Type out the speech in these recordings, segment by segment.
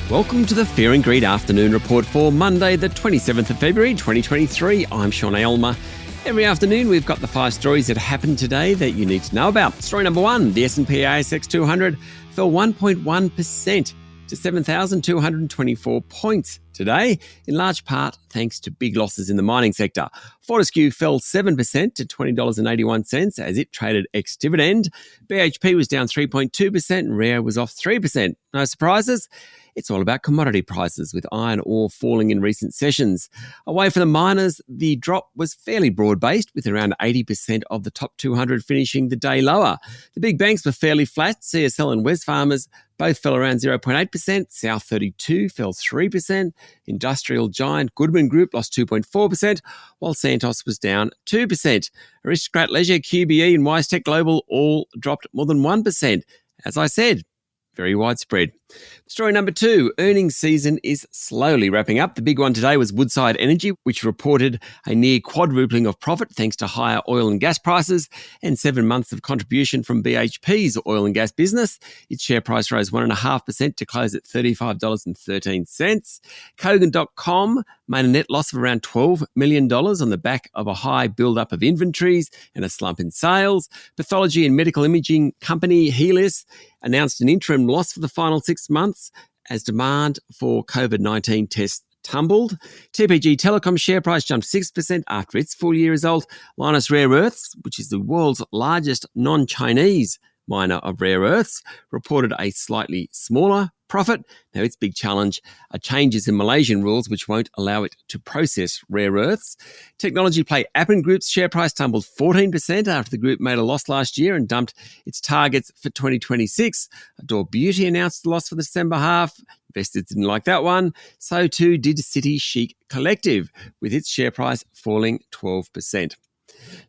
Welcome to the Fear and Greed Afternoon Report for Monday, the 27th of February, 2023. I'm Sean Aylmer. Every afternoon, we've got the 5 stories that happened today that you need to know about. Story number 1, the S&P ASX 200 fell 1.1% to 7,224 points today, in large part thanks to big losses in the mining sector. Fortescue fell 7% to $20.81 as it traded ex-dividend. BHP was down 3.2% and Rio was off 3%. No surprises? It's all about commodity prices, with iron ore falling in recent sessions. Away from the miners, the drop was fairly broad-based, with around 80% of the top 200 finishing the day lower. The big banks were fairly flat. CSL and Wesfarmers both fell around 0.8%. South32 fell 3%. Industrial giant Goodman Group lost 2.4%, while Santos was down 2%. Aristocrat Leisure, QBE and WiseTech Global all dropped more than 1%. As I said, very widespread. Story number 2, earnings season is slowly wrapping up. The big one today was Woodside Energy, which reported a near quadrupling of profit thanks to higher oil and gas prices and 7 months of contribution from BHP's oil and gas business. Its share price rose 1.5% to close at $35.13. Kogan.com made a net loss of around $12 million on the back of a high build-up of inventories and a slump in sales. Pathology and medical imaging company Healius announced an interim loss for the final 6 months as demand for COVID-19 tests tumbled. TPG Telecom share price jumped 6% after its full-year result. Lynas Rare Earths, which is the world's largest non-Chinese miner of rare earths, reported a slightly smaller profit. Now, its big challenge are changes in Malaysian rules which won't allow it to process rare earths. Technology play Appen Group's share price tumbled 14% after the group made a loss last year and dumped its targets for 2026. Adore Beauty announced a loss for the December half. Investors didn't like that one. So too did City Chic Collective, with its share price falling 12%.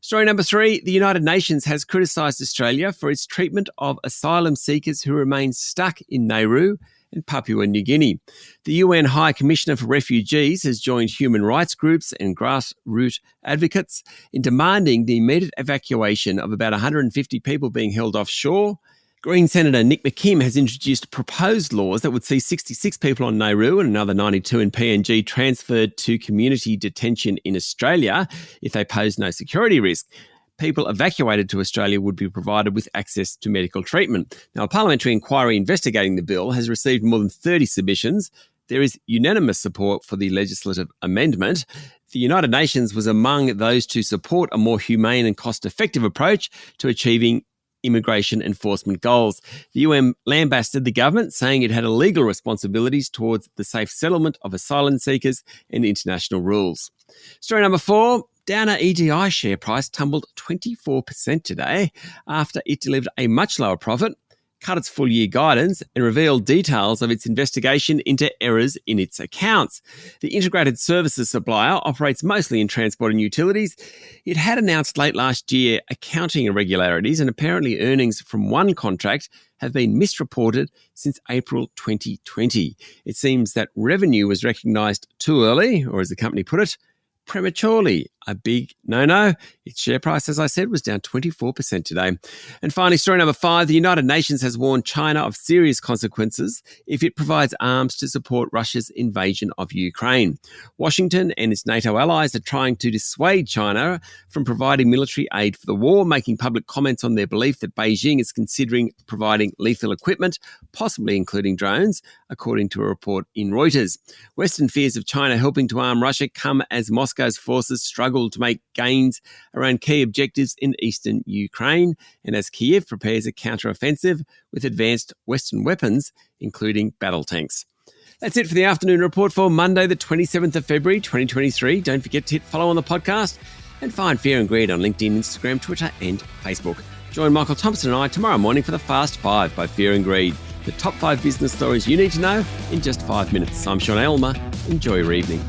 Story number 3, the United Nations has criticised Australia for its treatment of asylum seekers who remain stuck in Nauru and Papua New Guinea. The UN High Commissioner for Refugees has joined human rights groups and grassroots advocates in demanding the immediate evacuation of about 150 people being held offshore. Green Senator Nick McKim has introduced proposed laws that would see 66 people on Nauru and another 92 in PNG transferred to community detention in Australia if they pose no security risk. People evacuated to Australia would be provided with access to medical treatment. Now, a parliamentary inquiry investigating the bill has received more than 30 submissions. There is unanimous support for the legislative amendment. The United Nations was among those to support a more humane and cost-effective approach to achieving immigration enforcement goals. The UN lambasted the government, saying it had illegal responsibilities towards the safe settlement of asylum seekers and international rules. Story number 4, Downer EDI share price tumbled 24% today after it delivered a much lower profit, cut its full-year guidance and revealed details of its investigation into errors in its accounts. The integrated services supplier operates mostly in transport and utilities. It had announced late last year accounting irregularities, and apparently earnings from one contract have been misreported since April 2020. It seems that revenue was recognised too early, or as the company put it, prematurely. A big no-no. Its share price, as I said, was down 24% today. And finally, story number 5, the United Nations has warned China of serious consequences if it provides arms to support Russia's invasion of Ukraine. Washington and its NATO allies are trying to dissuade China from providing military aid for the war, making public comments on their belief that Beijing is considering providing lethal equipment, possibly including drones, according to a report in Reuters. Western fears of China helping to arm Russia come as Moscow's forces struggle to make gains around key objectives in eastern Ukraine, and as Kiev prepares a counter-offensive with advanced Western weapons, including battle tanks. That's it for the afternoon report for Monday, the 27th of February, 2023. Don't forget to hit follow on the podcast and find Fear and Greed on LinkedIn, Instagram, Twitter, and Facebook. Join Michael Thompson and I tomorrow morning for the Fast 5 by Fear and Greed. The top 5 business stories you need to know in just 5 minutes. I'm Sean Aylmer. Enjoy your evening.